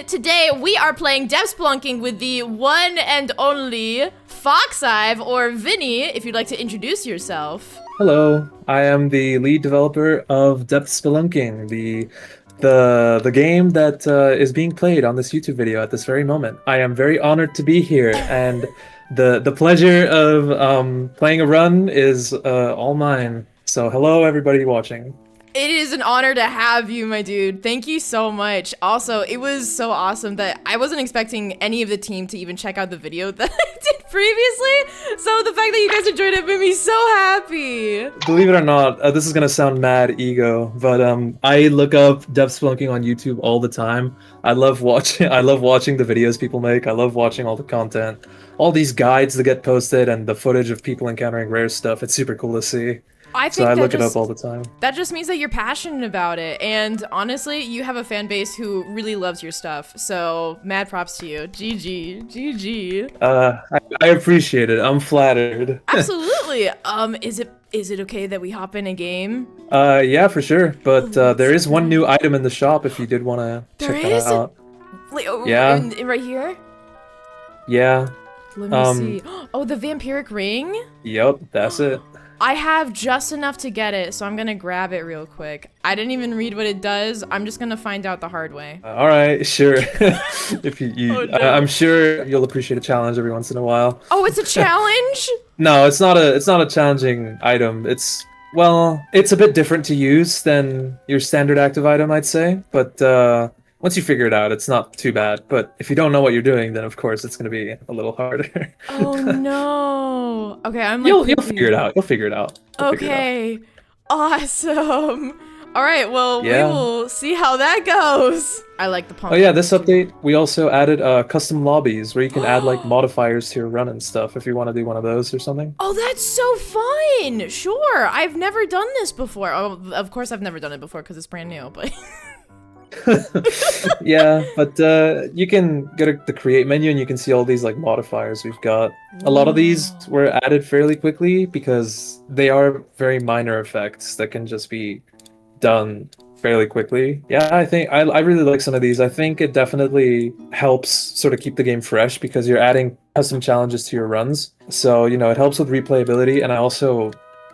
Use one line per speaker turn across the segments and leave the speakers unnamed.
today we are playing Spelunking with the one and only Foxive, or Vinny, if you'd like to introduce yourself.
Hello, I am the lead developer of Spelunking, the game that is being played on this YouTube video at this very moment. I am very honored to be here, and the pleasure of playing a run is all mine. So hello, everybody watching.
It is an honor to have you, my dude. Thank you so much. Also, it was so awesome that I wasn't expecting any of the team to even check out the video that I did previously. So the fact that you guys enjoyed it made me so happy.
Believe it or not, this is gonna sound mad ego, but I look up Spelunking on YouTube all the time. I love watching the videos people make. I love watching all the content, all these guides that get posted, and the footage of people encountering rare stuff. It's super cool to see. So I look it up all the time.
That just means that you're passionate about it, and honestly, you have a fan base who really loves your stuff. So mad props to you. GG, GG.
I appreciate it. I'm flattered.
Absolutely. Is it okay that we hop in a game?
Yeah, for sure. But there is one new item in the shop if you did want to check that out.
Wait,
yeah.
Right here?
Yeah.
Let me see. Oh, the vampiric ring?
Yep, that's it.
I have just enough to get it, so I'm gonna grab it real quick. I didn't even read what it does. I'm just gonna find out the hard way.
All right, sure. If you,
Oh, no.
I'm sure you'll appreciate a challenge every once in a while.
Oh, it's a challenge?
No, it's not a challenging item. It's a bit different to use than your standard active item, I'd say. But once you figure it out, it's not too bad. But if you don't know what you're doing, then of course it's gonna be a little harder.
Oh no. Okay, I'm like
You'll figure it out. You'll figure it out.
Okay. Awesome. All right, well,
Yeah.
we will see how that goes. I like the pump.
Oh yeah, this update, we also added custom lobbies where you can add like modifiers to your run and stuff if you want to do one of those or something.
Oh, that's so fun. Sure. I've never done this before. Oh, of course I've never done it before because it's brand new, but...
Yeah, but you can go to the create menu and you can see all these like modifiers we've got. A lot of these were added fairly quickly because they are very minor effects that can just be done fairly quickly. Yeah, I think I really like some of these. I think it definitely helps sort of keep the game fresh because you're adding custom challenges to your runs. So, you know, it helps with replayability, and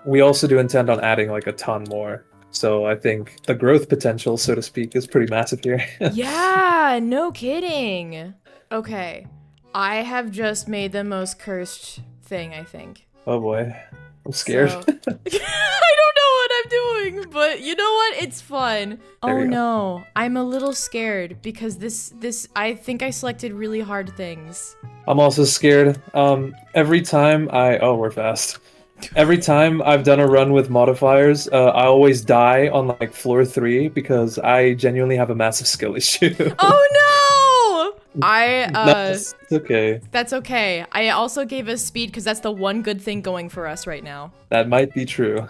we also do intend on adding like a ton more. So I think the growth potential, so to speak, is pretty massive here.
Yeah, no kidding. Okay, I have just made the most cursed thing, I think.
Oh boy, I'm scared.
So... I don't know what I'm doing, but you know what? It's fun. Oh no, I'm a little scared because this I think I selected really hard things.
I'm also scared. Every time we're fast. Every time I've done a run with modifiers, I always die on like floor 3 because I genuinely have a massive skill issue.
Oh no!
That's okay.
That's okay. I also gave us speed because that's the one good thing going for us right now.
That might be true.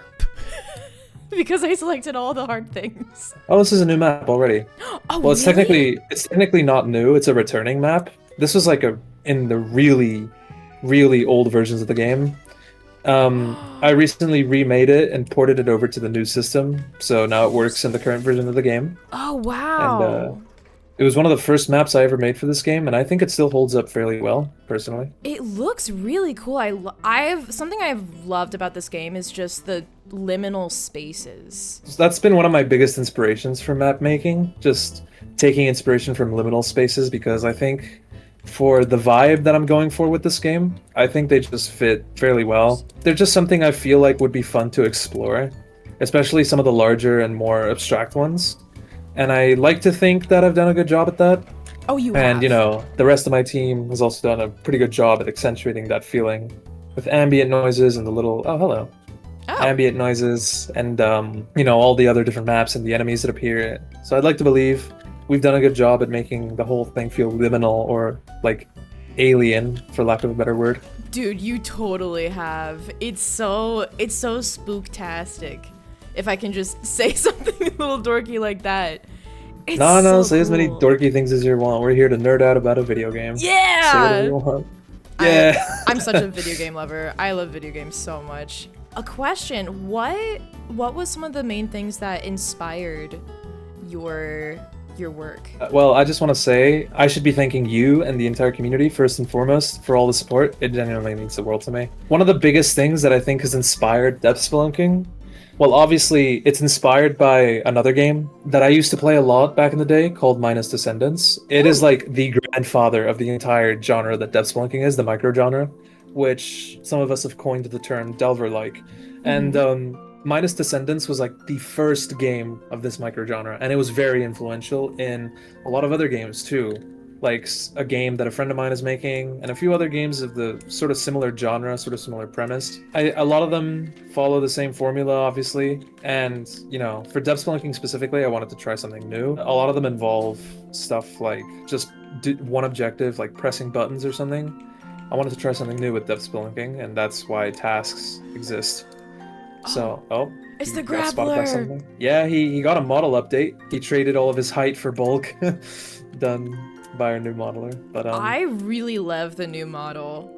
Because I selected all the hard things.
Oh, this is a new map already.
Oh,
well, it's
really?
technically not new. It's a returning map. This was like in the really, really old versions of the game. I recently remade it and ported it over to the new system, so now it works in the current version of the game.
Oh wow!
And it was one of the first maps I ever made for this game, and I think it still holds up fairly well, personally.
It looks really cool. Something I've loved about this game is just the liminal spaces.
So that's been one of my biggest inspirations for map making, just taking inspiration from liminal spaces, because I think for the vibe that I'm going for with this game, I think they just fit fairly well. They're just something I feel like would be fun to explore, especially some of the larger and more abstract ones. And I like to think that I've done a good job at that.
Oh, you have?
And, you know, the rest of my team has also done a pretty good job at accentuating that feeling with ambient noises and the little... Oh, hello.
Oh.
Ambient noises and, you know, all the other different maps and the enemies that appear. So I'd like to believe we've done a good job at making the whole thing feel liminal or like alien, for lack of a better word.
Dude, you totally have. It's so spooktastic. If I can just say something a little dorky like that. It's
No,
so
say as many
cool.
dorky things as you want. We're here to nerd out about a video game.
Yeah!
Say whatever you want. Yeah.
I'm such a video game lover. I love video games so much. A question, what was some of the main things that inspired your your work.
Well, I just want to say I should be thanking you and the entire community first and foremost for all the support. It genuinely means the world to me. One of the biggest things that I think has inspired depth spelunking, well, obviously it's inspired by another game that I used to play a lot back in the day called Minus Descendants. It is like the grandfather of the entire genre that depth spelunking is, the micro genre, which some of us have coined the term Delver-like. And Minus Descendants was like the first game of this microgenre, and it was very influential in a lot of other games too, like a game that a friend of mine is making, and a few other games of the sort of similar genre, sort of similar premise. A lot of them follow the same formula, obviously, and you know, for depth spelunking specifically, I wanted to try something new. A lot of them involve stuff like just one objective, like pressing buttons or something. I wanted to try something new with depth spelunking, and that's why tasks exist. So,
it's the
got spotted by
grappler.
something? Yeah, he got a model update. He traded all of his height for bulk, done by our new modeler. But
I really love the new model.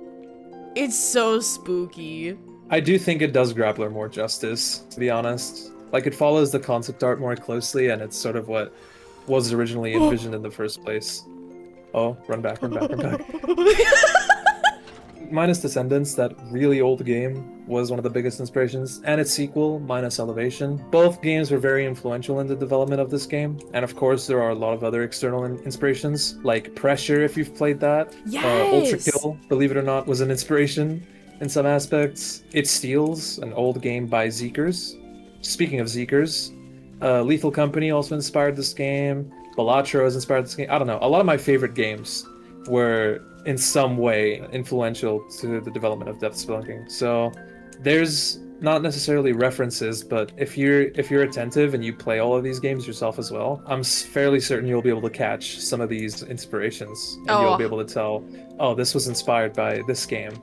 It's so spooky.
I do think it does grappler more justice, to be honest. Like, it follows the concept art more closely, and it's sort of what was originally envisioned in the first place. Oh, run back, run back, run back. Minus Descendants, that really old game, was one of the biggest inspirations, and its sequel, Minus Elevation. Both games were very influential in the development of this game, and of course there are a lot of other external inspirations, like Pressure, if you've played that.
Yes!
Ultra Kill, believe it or not, was an inspiration in some aspects. It Steals, an old game by Zeekers. Speaking of Zeekers, Lethal Company also inspired this game. Balatro has inspired this game. I don't know, a lot of my favorite games were in some way influential to the development of depth spelunking. So there's not necessarily references, but if you're attentive and you play all of these games yourself as well, I'm fairly certain you'll be able to catch some of these inspirations, and you'll be able to tell, oh, this was inspired by this game.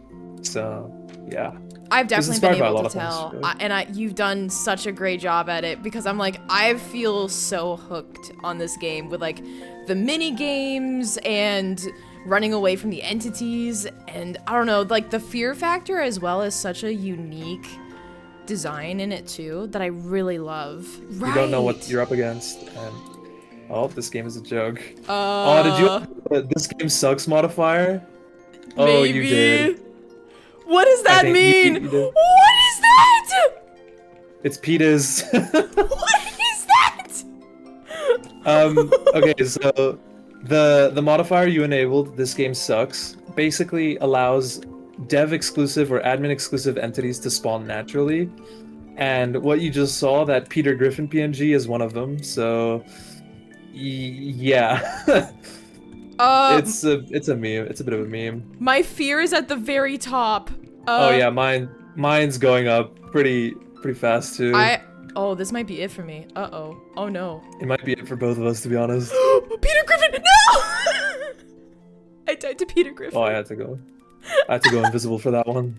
So yeah.
I've definitely been able to tell,
things, really.
and you've done such a great job at it, because I'm like, I feel so hooked on this game with like the mini games and running away from the entities, and I don't know, like the fear factor as well is such a unique design in it too that I really love. Right.
You don't know what you're up against, and oh, this game is a joke. Oh, did you this game sucks modifier? Oh,
maybe.
You did.
What does that mean?
You did.
What is that?
It's Peter's.
What is that?
Okay, so the modifier you enabled, this game sucks, basically allows dev exclusive or admin exclusive entities to spawn naturally, and what you just saw, that Peter Griffin PNG is one of them. So yeah. It's a meme. It's a bit of a meme.
My fear is at the very top.
Oh yeah, mine's going up pretty fast too.
Oh, this might be it for me. Uh-oh. Oh no.
It might be it for both of us, to be honest.
Peter Griffin! No! I died to Peter Griffin.
Oh, I had to go invisible for that one.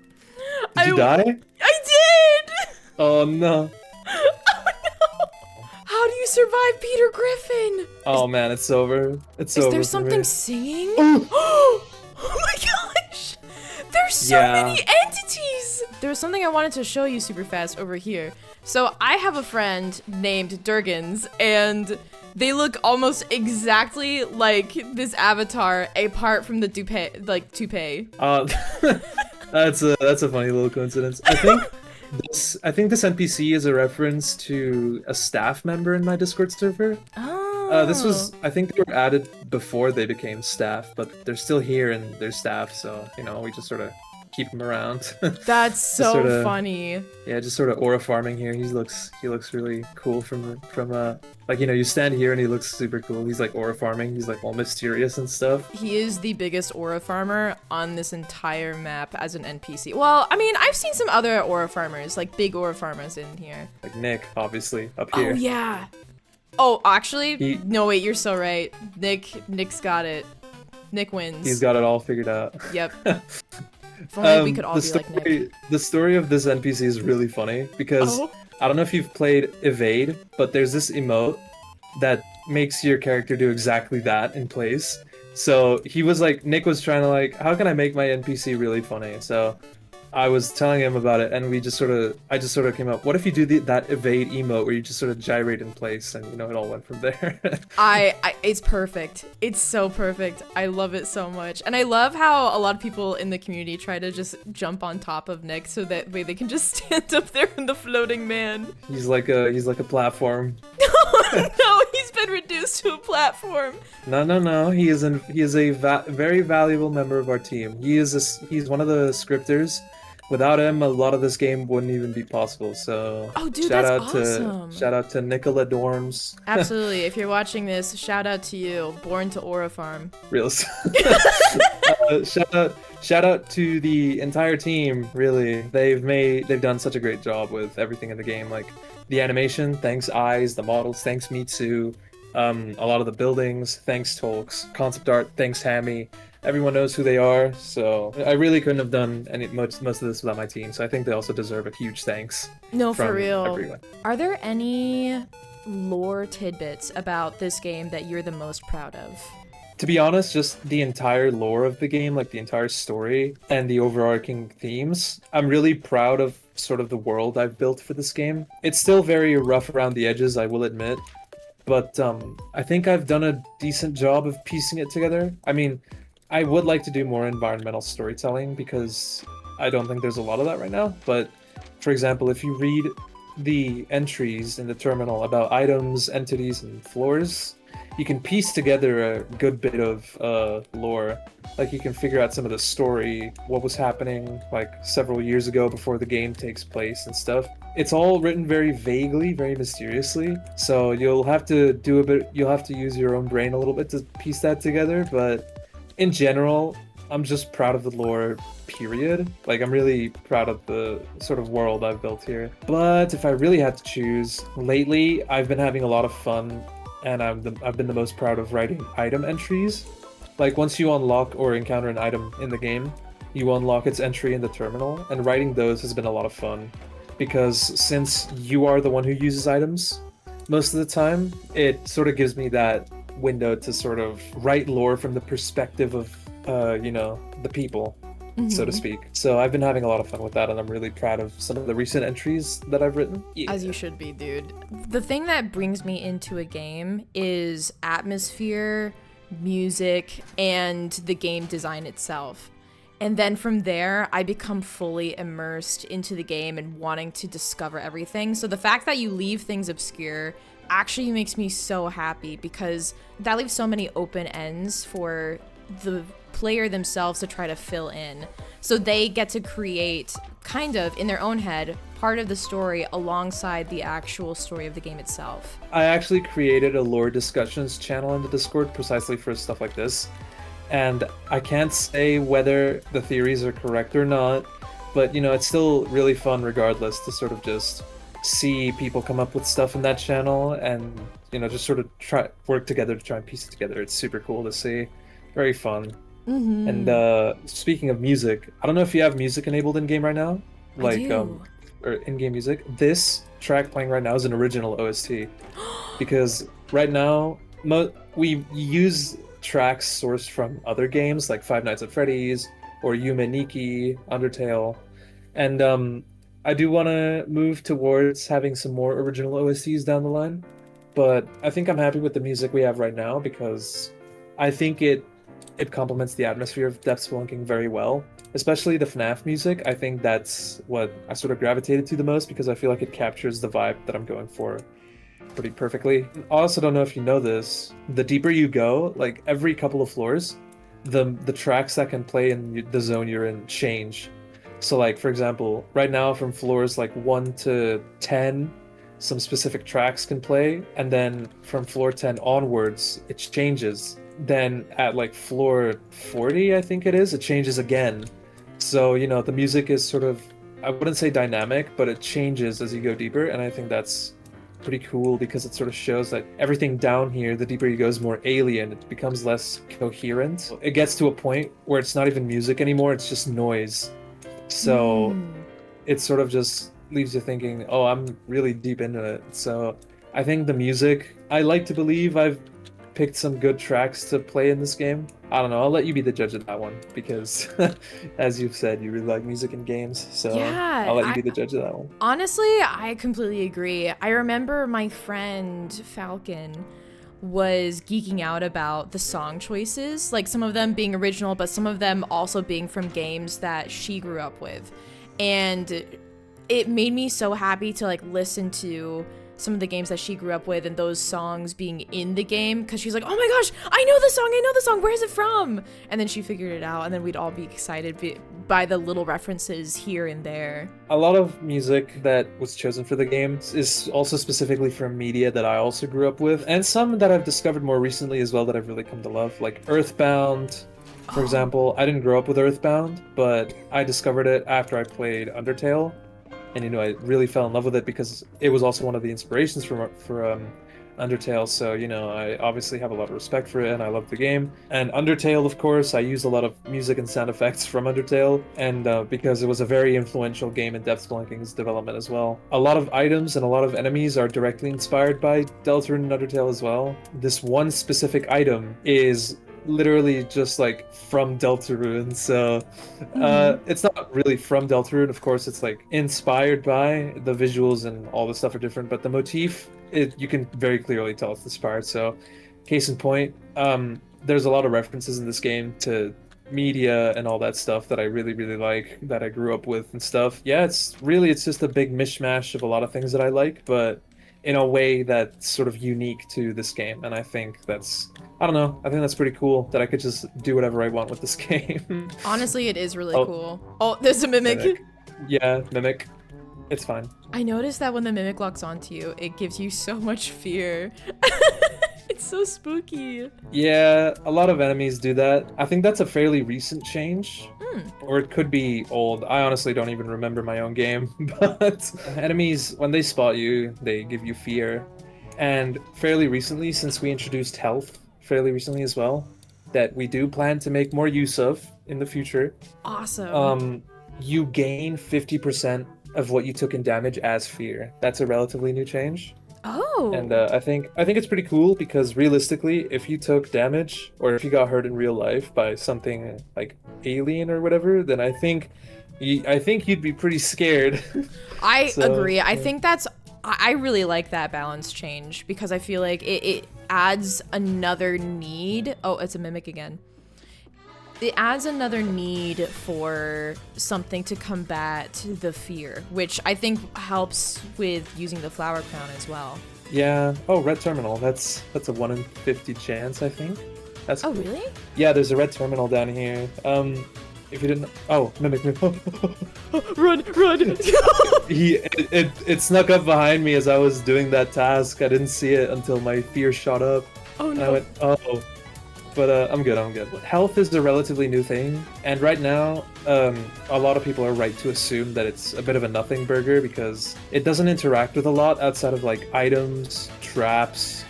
Did you die?
I did!
Oh no.
Oh no! How do you survive Peter Griffin?
Oh man, it's over. It's over.
Is there something singing? Oh my gosh! There's so many entities! There's something I wanted to show you super fast over here. So I have a friend named Durgans, and they look almost exactly like this avatar, apart from the toupee.
That's a funny little coincidence. I think this NPC is a reference to a staff member in my Discord server.
Oh.
I think they were added before they became staff, but they're still here and they're staff, so you know, we just sort of keep him around.
That's so funny.
Yeah, just sort of aura farming here. He looks really cool from like, you know, you stand here and he looks super cool. He's like aura farming. He's like all mysterious and stuff.
He is the biggest aura farmer on this entire map as an NPC. Well, I mean, I've seen some other aura farmers, like big aura farmers in here.
Like Nick, obviously, up here.
Oh yeah. Oh, actually, no wait, you're so right. Nick's got it. Nick wins.
He's got it all figured out.
Yep. If only we could all be like Nick.
The story of this NPC is really funny because I don't know if you've played Evade, but there's this emote that makes your character do exactly that in place. So he was like, Nick was trying to like, how can I make my NPC really funny? So I was telling him about it, and I just sort of came up. What if you do that evade emote where you just sort of gyrate in place, and it all went from there.
It's perfect. It's so perfect. I love it so much. And I love how a lot of people in the community try to just jump on top of Nick so that way they can just stand up there in the floating man.
He's like a platform.
No, he's been reduced to a platform.
No. He is a very valuable member of our team. He's one of the scripters. Without him, a lot of this game wouldn't even be possible. So,
oh, dude, that's awesome.
Shout out to Nicola Dorms.
Absolutely. If you're watching this, shout out to you. Born to Aura Farm.
Real. Shout out to the entire team. Really, they've done such a great job with everything in the game. Like the animation, thanks Eyes. The models, thanks Mitsu. A lot of the buildings, thanks Tolks. Concept art, thanks Hammy. Everyone knows who they are, so I really couldn't have done most of this without my team. So I think they also deserve a huge thanks.
No, for real.
Everyone.
Are there any lore tidbits about this game that you're the most proud of?
To be honest, just the entire lore of the game, like the entire story and the overarching themes. I'm really proud of sort of the world I've built for this game. It's still very rough around the edges, I will admit, but I think I've done a decent job of piecing it together. I mean, I would like to do more environmental storytelling because I don't think there's a lot of that right now. But for example, if you read the entries in the terminal about items, entities, and floors, you can piece together a good bit of lore. Like you can figure out some of the story, what was happening like several years ago before the game takes place and stuff. It's all written very vaguely, very mysteriously. So you'll have to use your own brain a little bit to piece that together, but in general, I'm just proud of the lore, period. Like, I'm really proud of the sort of world I've built here. But if I really had to choose, lately, I've been having a lot of fun, and I've been the most proud of writing item entries. Like, once you unlock or encounter an item in the game, you unlock its entry in the terminal, and writing those has been a lot of fun. Because since you are the one who uses items, most of the time, it sort of gives me that window to sort of write lore from the perspective of the people, so to speak. So I've been having a lot of fun with that, and I'm really proud of some of the recent entries that I've written. Yeah.
As you should be, dude. The thing that brings me into a game is atmosphere, music, and the game design itself. And then from there, I become fully immersed into the game and wanting to discover everything. So the fact that you leave things obscure actually makes me so happy because that leaves so many open ends for the player themselves to try to fill in. So they get to create, kind of, in their own head, part of the story alongside the actual story of the game itself.
I actually created a lore discussions channel in the Discord precisely for stuff like this. And I can't say whether the theories are correct or not, but it's still really fun regardless to sort of just see people come up with stuff in that channel and just sort of work together to try and piece it together. It's super cool to see. Very fun.
Mm-hmm.
And speaking of music, I don't know if you have music enabled in game right now, like or in-game music. This track playing right now is an original OST because right now we use tracks sourced from other games like Five Nights at Freddy's or Yume Nikki, Undertale, and I do want to move towards having some more original OSTs down the line, but I think I'm happy with the music we have right now because I think it complements the atmosphere of Depth Spelunking very well, especially the FNAF music. I think that's what I sort of gravitated to the most because I feel like it captures the vibe that I'm going for pretty perfectly. I also don't know if you know this, the deeper you go, like every couple of floors, the tracks that can play in the zone you're in change. So like, for example, right now from floors like 1 to 10, some specific tracks can play, and then from floor 10 onwards, it changes. Then at like floor 40, I think it is, it changes again. So, the music is sort of, I wouldn't say dynamic, but it changes as you go deeper, and I think that's pretty cool because it sort of shows that everything down here, the deeper you go, is more alien. It becomes less coherent. It gets to a point where it's not even music anymore, it's just noise. So it sort of just leaves you thinking, oh, I'm really deep into it. So I think the music, I like to believe I've picked some good tracks to play in this game. I don't know. I'll let you be the judge of that one because, as you've said, you really like music and games. So
Yeah,
I'll let you be the judge of that one.
Honestly, I completely agree. I remember my friend Falcon was geeking out about the song choices, like some of them being original, but some of them also being from games that she grew up with. And it made me so happy to like listen to some of the games that she grew up with and those songs being in the game, because she's like, oh my gosh, I know the song, where is it from? And then she figured it out, and then we'd all be excited by the little references here and there.
A lot of music that was chosen for the game is also specifically from media that I also grew up with, and some that I've discovered more recently as well that I've really come to love, like Earthbound, for example. I didn't grow up with Earthbound, but I discovered it after I played Undertale. And I really fell in love with it because it was also one of the inspirations for Undertale. So I obviously have a lot of respect for it, and I love the game. And Undertale, of course, I use a lot of music and sound effects from Undertale, and because it was a very influential game in Spellunking's development as well. A lot of items and a lot of enemies are directly inspired by Deltarune and Undertale as well. This one specific item is literally just like from Deltarune, so it's not really from Deltarune. Of course, it's like inspired by the visuals, and all the stuff are different, but the motif, you can very clearly tell it's inspired. So case in point, there's a lot of references in this game to media and all that stuff that I really like, that I grew up with and stuff. Yeah, it's just a big mishmash of a lot of things that I like, but in a way that's sort of unique to this game. And I think that's pretty cool that I could just do whatever I want with this game.
Honestly, it is really cool. Oh, there's a mimic.
Yeah, mimic. It's fine.
I noticed that when the mimic locks onto you, it gives you so much fear. It's so spooky.
Yeah, a lot of enemies do that. I think that's a fairly recent change. Or it could be old. I honestly don't even remember my own game. But enemies, when they spot you, they give you fear. And fairly recently, since we introduced health fairly recently as well, that we do plan to make more use of in the future.
Awesome.
You gain 50% of what you took in damage as fear. That's a relatively new change.
Oh.
And I think it's pretty cool, because realistically, if you took damage or if you got hurt in real life by something like alien or whatever, then I think you'd be pretty scared.
I agree. I think I really like that balance change, because I feel like it adds another need. Oh, it's a mimic again. It adds another need for something to combat the fear, which I think helps with using the flower crown as well.
Yeah. Oh, red terminal. That's a 1 in 50 chance, I think. That's cool.
Really?
Yeah, there's a red terminal down here. If you didn't, mimic.
Run!
It snuck up behind me as I was doing that task. I didn't see it until my fear shot up.
Oh no!
And I went, oh. But I'm good. Health is a relatively new thing, and right now, a lot of people are right to assume that it's a bit of a nothing burger, because it doesn't interact with a lot outside of like items, traps,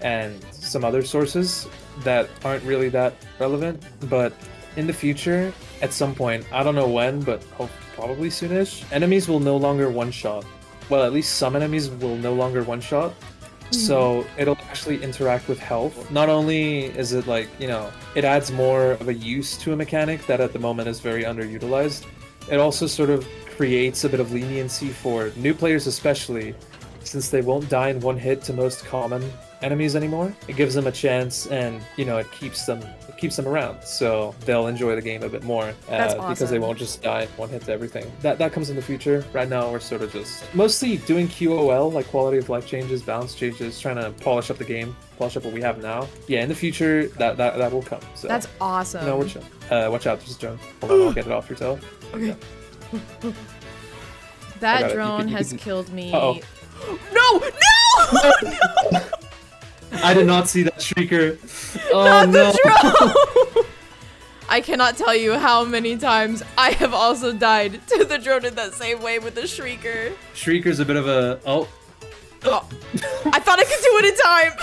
and some other sources that aren't really that relevant. But in the future, at some point, I don't know when, but probably soonish, enemies will no longer one-shot. Well, at least some enemies will no longer one-shot. So it'll actually interact with health. Not only is it like, it adds more of a use to a mechanic that at the moment is very underutilized, it also sort of creates a bit of leniency for new players especially, since they won't die in one hit to most common enemies anymore. It gives them a chance, and it keeps them around, so they'll enjoy the game a bit more.
That's awesome.
Because they won't just die in one hit to everything. That comes in the future. Right now we're sort of just mostly doing QOL, like quality of life changes, balance changes, trying to polish up the game, polish up what we have now. Yeah, in the future that will come. So
that's awesome.
No, we're chill. Watch out, there's a drone. Hold on, I'll get it off your tail.
Okay. That drone has killed me.
Uh-oh.
No! No!
I did not see that shrieker. Oh,
not
no.
The drone! I cannot tell you how many times I have also died to the drone in that same way with the shrieker.
Shrieker's a bit of a... Oh.
I thought I could do it in time.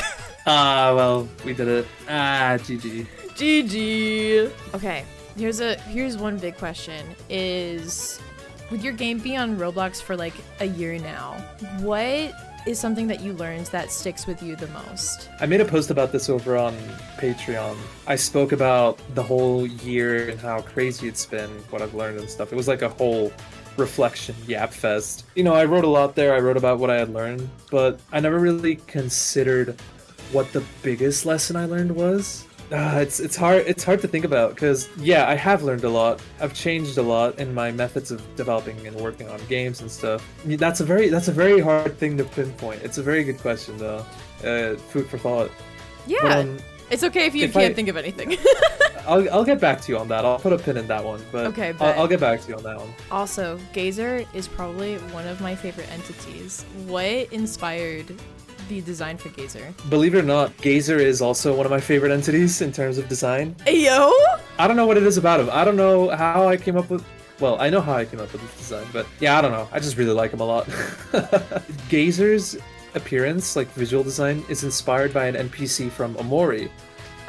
Well, we did it. GG.
GG. Okay, here's one big question is, with your game being on Roblox for like a year now, what is something that you learned that sticks with you the most?
I made a post about this over on Patreon. I spoke about the whole year and how crazy it's been, what I've learned and stuff. It was like a whole reflection yap fest. You know, I wrote a lot there. I wrote about what I had learned, but I never really considered what the biggest lesson I learned was. It's hard to think about because yeah, I have learned a lot. I've changed a lot in my methods of developing and working on games and stuff. That's a very hard thing to pinpoint. It's a very good question though. Food for thought.
Yeah,
but,
it's okay if you can't think of anything.
I'll get back to you on that. I'll put a pin in that one, but
okay,
I'll get back to you on that one.
Also, Gazer is probably one of my favorite entities. What inspired the design for Gazer?
Believe it or not, Gazer is also one of my favorite entities in terms of design.
Yo!
I don't know what it is about him. I don't know how I came up with... Well, I know how I came up with this design, but yeah, I don't know. I just really like him a lot. Gazer's appearance, like visual design, is inspired by an NPC from Omori.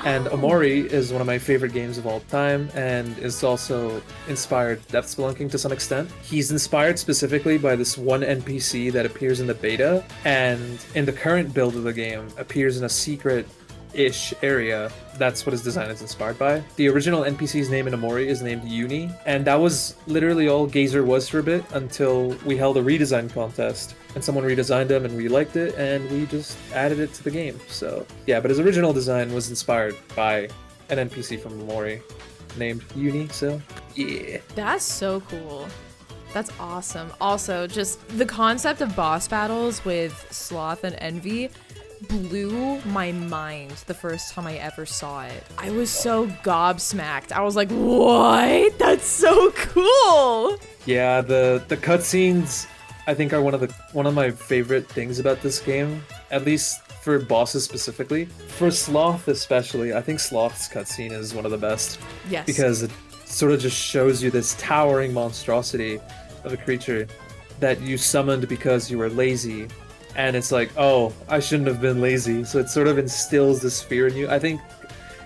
And Omori is one of my favorite games of all time, and is also inspired Depth Spelunking to some extent. He's inspired specifically by this one NPC that appears in the beta, and in the current build of the game, appears in a secret-ish area. That's what his design is inspired by. The original NPC's name in Omori is named Uni, and that was literally all Gazer was for a bit until we held a redesign contest. And someone redesigned him and we liked it and we just added it to the game. So yeah, but his original design was inspired by an NPC from Omori named Uni, so yeah.
That's so cool. That's awesome. Also, just the concept of boss battles with Sloth and Envy blew my mind the first time I ever saw it. I was so gobsmacked. I was like, what? That's so cool.
Yeah, the cutscenes I think are one of my favorite things about this game, at least for bosses specifically. For Sloth especially, I think Sloth's cutscene is one of the best.
Yes.
Because it sort of just shows you this towering monstrosity of a creature that you summoned because you were lazy. And it's like, oh, I shouldn't have been lazy. So it sort of instills this fear in you. I think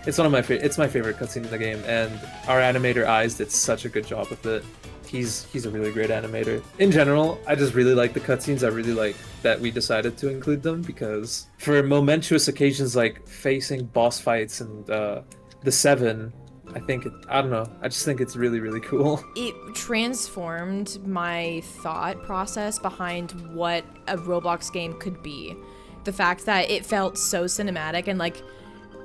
it's one of my it's my favorite cutscene in the game, and our animator Eyes did such a good job with it. He's a really great animator. In general, I just really like the cutscenes. I really like that we decided to include them because for momentous occasions like facing boss fights and the Seven, I don't know. I just think it's really, really cool.
It transformed my thought process behind what a Roblox game could be. The fact that it felt so cinematic and like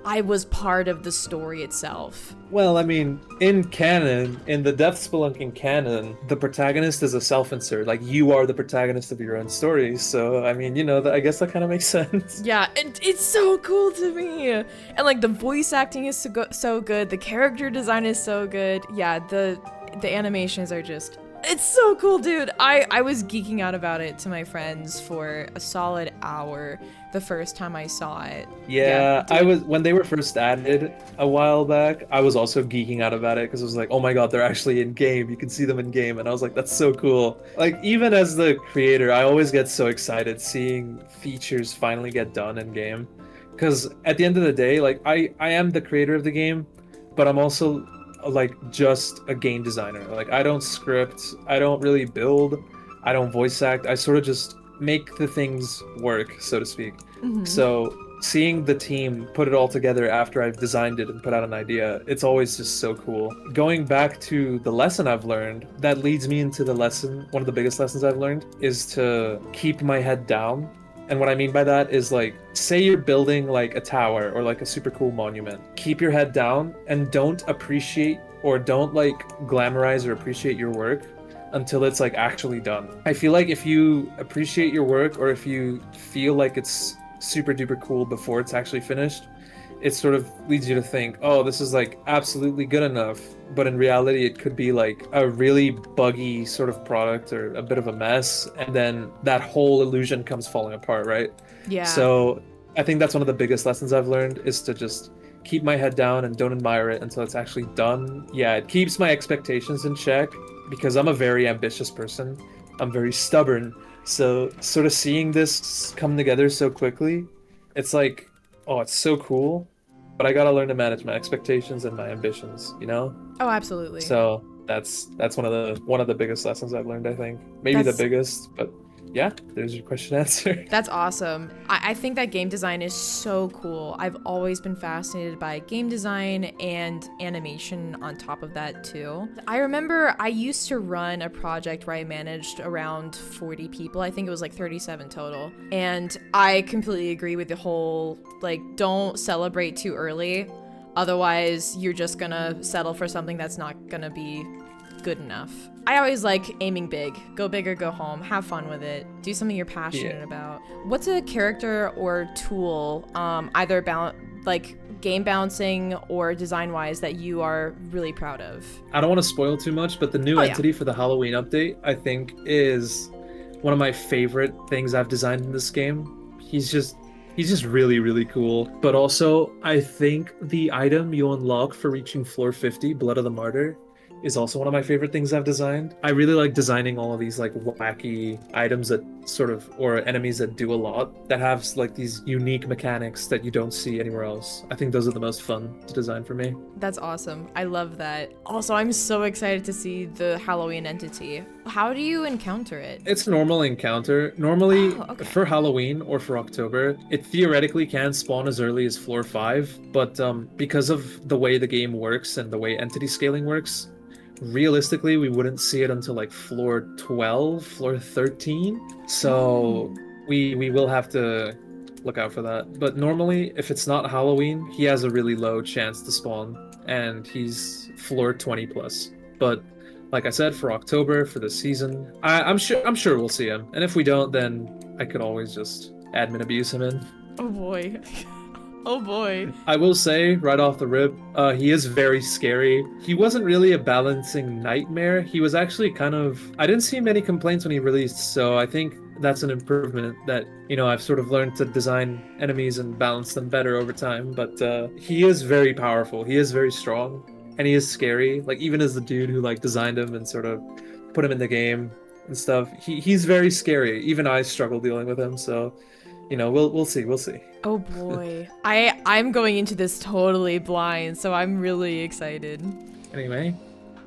I was part of the story itself.
Well, I mean, in canon, in the Depth Spelunking canon, the protagonist is a self-insert. Like, you are the protagonist of your own story. So, I mean, you know, I guess that kind of makes sense.
Yeah, it's so cool to me. And, like, the voice acting is so good. The character design is so good. Yeah, the animations are just... It's so cool, dude. I was geeking out about it to my friends for a solid hour the first time I saw it.
Yeah, I was, when they were first added a while back, I was also geeking out about it because it was like, oh my god, they're actually in game. You can see them in game, and I was like, that's so cool. Like, even as the creator, I always get so excited seeing features finally get done in game, because at the end of the day, like, I am the creator of the game, but I'm also like just a game designer. Like, I don't script, I don't really build, I don't voice act. I sort of just make the things work, so to speak.
Mm-hmm.
So seeing the team put it all together after I've designed it and put out an idea, it's always just so cool. Going back to the lesson I've learned, that leads me into the lesson, one of the biggest lessons I've learned, is to keep my head down. And what I mean by that is, like, say you're building like a tower or like a super cool monument. Keep your head down and don't appreciate or don't like glamorize or appreciate your work until it's like actually done. I feel like if you appreciate your work or if you feel like it's super duper cool before it's actually finished, it sort of leads you to think, oh, this is like absolutely good enough. But in reality, it could be like a really buggy sort of product or a bit of a mess. And then that whole illusion comes falling apart, right?
Yeah.
So I think that's one of the biggest lessons I've learned, is to just keep my head down and don't admire it until it's actually done. Yeah, it keeps my expectations in check because I'm a very ambitious person. I'm very stubborn. So sort of seeing this come together so quickly, it's like, oh, it's so cool, but I gotta learn to manage my expectations and my ambitions, you know?
Oh, absolutely.
So that's one of the biggest lessons I've learned, I think. Maybe the biggest, but yeah, there's your question answer.
That's awesome. I think that game design is so cool. I've always been fascinated by game design and animation on top of that too. I remember I used to run a project where I managed around 40 people. I think it was like 37 total. And I completely agree with the whole, like, don't celebrate too early. Otherwise, you're just gonna settle for something that's not gonna be good enough. I always like aiming big. Go big or go home. Have fun with it. Do something you're passionate about. What's a character or tool, either like game balancing or design-wise, that you are really proud of?
I don't want to spoil too much, but the new entity for the Halloween update, I think, is one of my favorite things I've designed in this game. He's just really, really cool. But also, I think the item you unlock for reaching floor 50, Blood of the Martyr, is also one of my favorite things I've designed. I really like designing all of these like wacky items that sort of, or enemies that do a lot, that have like these unique mechanics that you don't see anywhere else. I think those are the most fun to design for me.
That's awesome. I love that. Also, I'm so excited to see the Halloween entity. How do you encounter it?
It's a normal encounter. Normally, for Halloween or for October, it theoretically can spawn as early as floor 5, but because of the way the game works and the way entity scaling works, realistically, we wouldn't see it until like floor 12, floor 13. So we will have to look out for that. But normally, if it's not Halloween, he has a really low chance to spawn, and he's floor 20 plus. But like I said, for October, for the season, I'm sure we'll see him. And if we don't, then I could always just admin abuse him in.
Oh boy. Oh boy.
I will say, right off the rip, he is very scary. He wasn't really a balancing nightmare. He was actually kind of... I didn't see many complaints when he released, so I think that's an improvement that, you know, I've sort of learned to design enemies and balance them better over time. But he is very powerful. He is very strong, and he is scary. Like, even as the dude who, like, designed him and sort of put him in the game and stuff, he's very scary. Even I struggle dealing with him, so... You know, we'll see.
Oh boy. I'm going into this totally blind, so I'm really excited.
Anyway.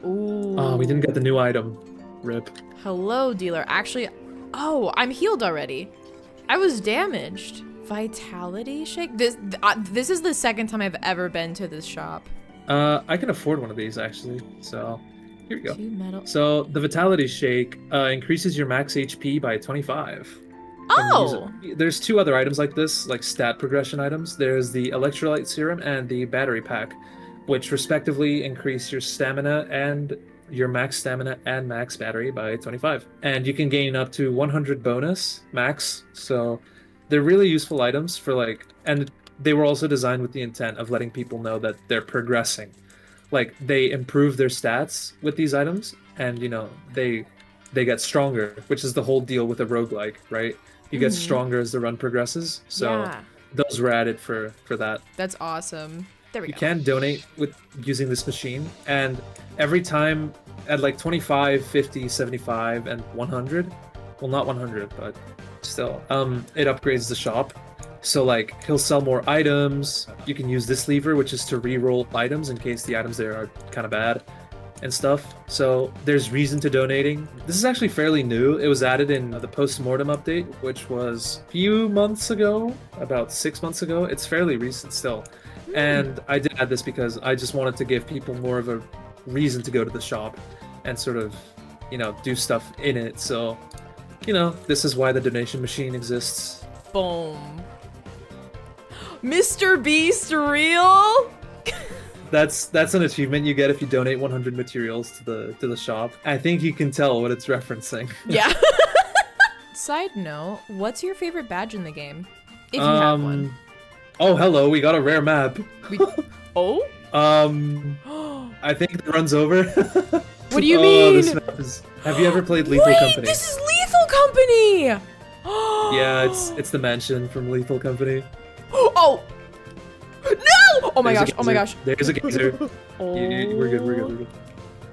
Ooh.
Oh, we didn't get the new item. Rip.
Hello, dealer. Actually, oh, I'm healed already. I was damaged. Vitality shake? This is the second time I've ever been to this shop.
I can afford one of these, actually. So, here we go.
2 metal.
So, the Vitality Shake increases your max HP by 25.
Oh!
There's 2 other items like this, like stat progression items. There's the Electrolyte Serum and the Battery Pack, which respectively increase your stamina and your max stamina and max battery by 25. And you can gain up to 100 bonus max, so they're really useful items for like... And they were also designed with the intent of letting people know that they're progressing. Like, they improve their stats with these items, and, you know, they get stronger, which is the whole deal with a roguelike, right? You get stronger as the run progresses, so those were added for that.
That's awesome. There we go.
You can donate with using this machine, and every time at like 25, 50, 75, and 100, well, not 100, but still, it upgrades the shop. So like, he'll sell more items. You can use this lever, which is to re-roll items in case the items there are kind of bad and stuff. So there's reason to donating. This is actually fairly new. It was added in the post-mortem update, which was a few months ago, about 6 months ago. It's fairly recent still. And I did add this because I just wanted to give people more of a reason to go to the shop and sort of, you know, do stuff in it. So, you know, this is why the donation machine exists.
Boom. Mr. Beast real?
That's an achievement you get if you donate 100 materials to the shop. I think you can tell what it's referencing.
Yeah. Side note, what's your favorite badge in the game? If you have one.
Oh, hello, we got a rare map.
Oh?
I think it runs over.
What do you mean?
This map is... Have you ever played Lethal Company?
This is Lethal Company!
Yeah, it's the mansion from Lethal Company.
Oh! No! Oh my gosh, oh my gosh.
There's a geyser.
Oh.
We're good.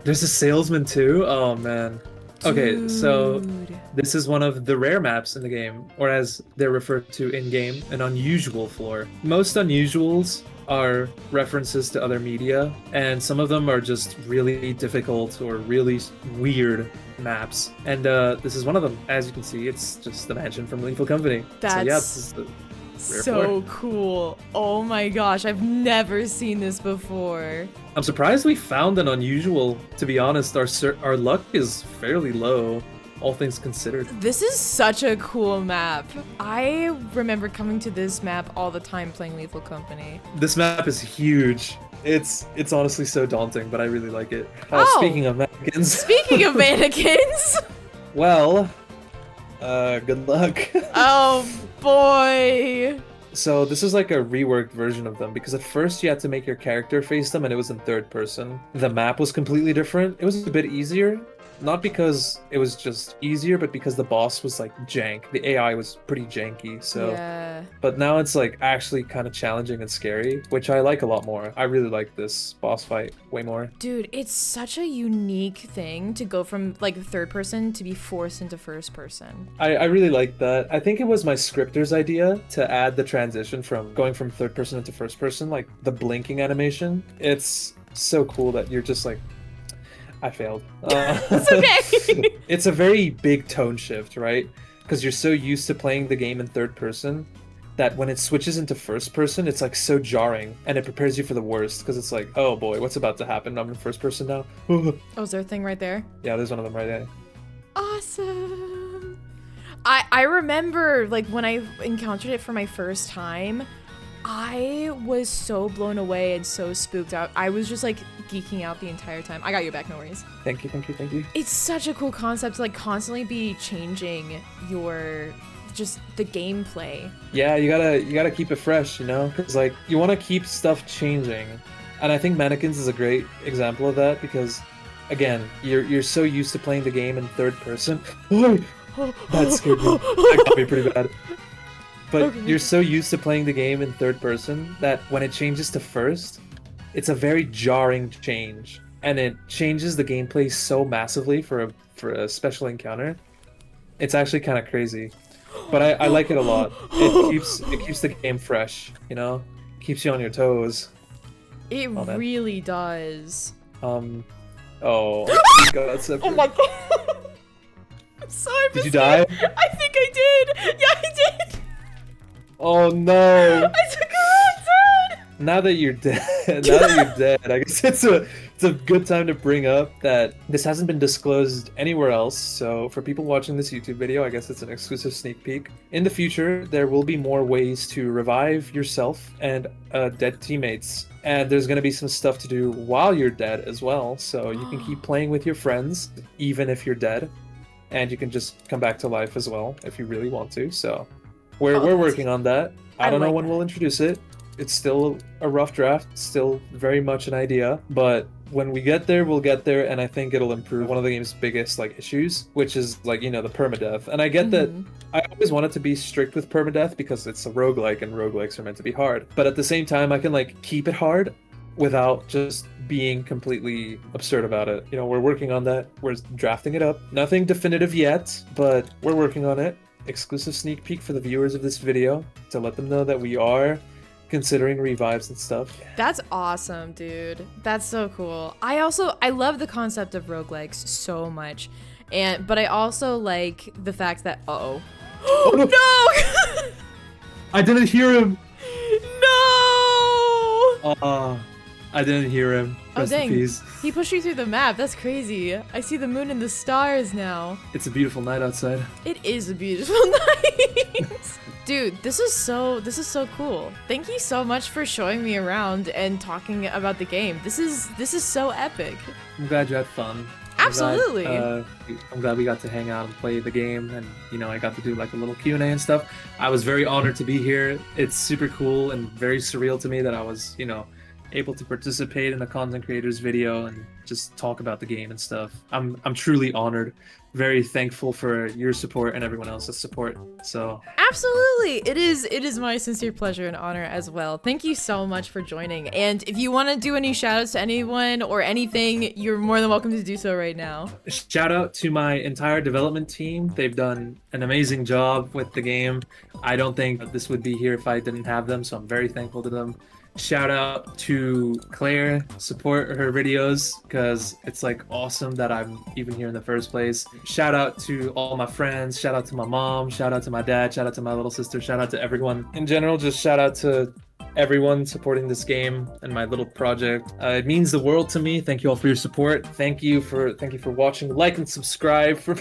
There's a salesman too? Oh man. Okay, so
Dude.
this is one of the rare maps in the game, or as they're referred to in-game, an unusual floor. Most unusuals are references to other media, and some of them are just really difficult or really weird maps. And this is one of them. As you can see, it's just the mansion from Lethal Company.
That's
so yeah, this is the rare
so
floor.
cool. Oh my gosh, I've never seen this before.
I'm surprised we found an unusual. To be honest, our luck is fairly low, all things considered.
This is such a cool map. I remember coming to this map all the time playing Lethal Company.
This map is huge. It's honestly so daunting, but I really like it.
Oh.
Speaking of mannequins.
Speaking of mannequins.
Well, good luck.
Oh boy.
So this is like a reworked version of them, because at first you had to make your character face them and it was in third person. The map was completely different. It was a bit easier. Not because it was just easier, but because the boss was like jank. The AI was pretty janky, so...
Yeah.
But now it's like actually kind of challenging and scary, which I like a lot more. I really like this boss fight way more.
Dude, it's such a unique thing to go from like third person to be forced into first person.
I really like that. I think it was my scripter's idea to add the transition from going from third person into first person, like the blinking animation. It's so cool that you're just like, I failed.
It's okay.
It's a very big tone shift, right? Because you're so used to playing the game in third person that when it switches into first person, it's like so jarring, and it prepares you for the worst, because it's like, oh boy, what's about to happen? I'm in first person now.
Oh, is there a thing right there?
Yeah, there's one of them right there.
Awesome. I remember like when I encountered it for my first time, I was so blown away and so spooked out. I was just like geeking out the entire time. I got your back, no worries.
Thank you, thank you, thank you.
It's such a cool concept to like constantly be changing your just the gameplay.
Yeah, you gotta keep it fresh, you know, because like you want to keep stuff changing, and I think Mannequins is a great example of that, because again, you're so used to playing the game in third person. That scared me. That got me pretty bad. But
Okay.
You're so used to playing the game in third person that when it changes to first, it's a very jarring change, and it changes the gameplay so massively for a special encounter. It's actually kind of crazy, but I like it a lot. It keeps the game fresh, you know, keeps you on your toes.
It
Oh, man.
really does.
Oh, God,
Oh my god. I'm sorry.
Did you die?
I think I did. Yeah, I did.
Oh no!
I took a wrong turn.
Now that you're dead, I guess it's a good time to bring up that this hasn't been disclosed anywhere else. So for people watching this YouTube video, I guess it's an exclusive sneak peek. In the future, there will be more ways to revive yourself and dead teammates, and there's gonna be some stuff to do while you're dead as well. So you can keep playing with your friends even if you're dead, and you can just come back to life as well if you really want to. So we're working on that. I don't know when we'll introduce it. It's still a rough draft, still very much an idea, but when we get there, we'll get there, and I think it'll improve one of the game's biggest like issues, which is like, you know, the permadeath. And I get that I always wanted to be strict with permadeath because it's a roguelike and roguelikes are meant to be hard. But at the same time, I can like keep it hard without just being completely absurd about it. You know, we're working on that. We're drafting it up. Nothing definitive yet, but we're working on it. Exclusive sneak peek for the viewers of this video to let them know that we are considering revives and stuff.
That's awesome, dude. That's so cool. I love the concept of roguelikes so much. But I also like the fact that
Oh,
no!
no! I didn't hear him.
No!
I didn't hear him.
Oh
Rest in
dang.
peace.
He pushed you through the map. That's crazy. I see the moon and the stars now.
It's a beautiful night outside.
It is a beautiful night. Dude, this is so cool. Thank you so much for showing me around and talking about the game. This is so epic.
I'm glad you had fun.
Absolutely.
I'm glad we got to hang out and play the game, and you know, I got to do like a little Q&A and stuff. I was very honored to be here. It's super cool and very surreal to me that I was, you know, able to participate in a content creator's video and just talk about the game and stuff. I'm truly honored, very thankful for your support and everyone else's support. So
absolutely, it is my sincere pleasure and honor as well. Thank you so much for joining. And if you want to do any shout outs to anyone or anything, you're more than welcome to do so right now.
Shout out to my entire development team. They've done an amazing job with the game. I don't think this would be here if I didn't have them, so I'm very thankful to them. Shout out to Claire, support her videos because it's like awesome that I'm even here in the first place. Shout out to all my friends, shout out to my mom, shout out to my dad, shout out to my little sister, shout out to everyone. In general, just shout out to everyone supporting this game and my little project. It means the world to me. Thank you all for your support. Thank you for watching. Like and subscribe for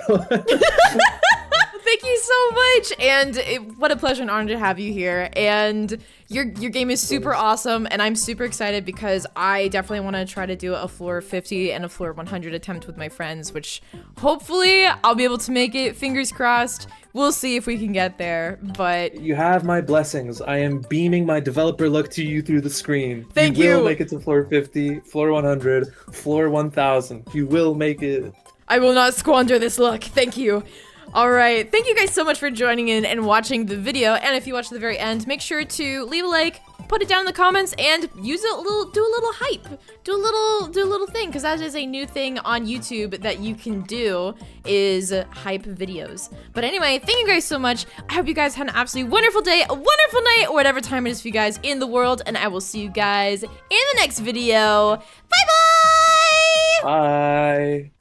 Thank you so much, and what a pleasure and honor to have you here. And your game is super awesome, and I'm super excited because I definitely want to try to do a floor 50 and a floor 100 attempt with my friends, which hopefully I'll be able to make it. Fingers crossed. We'll see if we can get there, but
you have my blessings. I am beaming my developer luck to you through the screen.
Thank
you. You will make it to floor 50, floor 100, floor 1000. You will make it.
I will not squander this luck. Thank you. All right, thank you guys so much for joining in and watching the video. And if you watch to the very end, make sure to leave a like, put it down in the comments, and do a little hype, do a little thing, because that is a new thing on YouTube that you can do, is hype videos. But anyway, thank you guys so much. I hope you guys had an absolutely wonderful day, a wonderful night, or whatever time it is for you guys in the world. And I will see you guys in the next video. Bye bye.
Bye.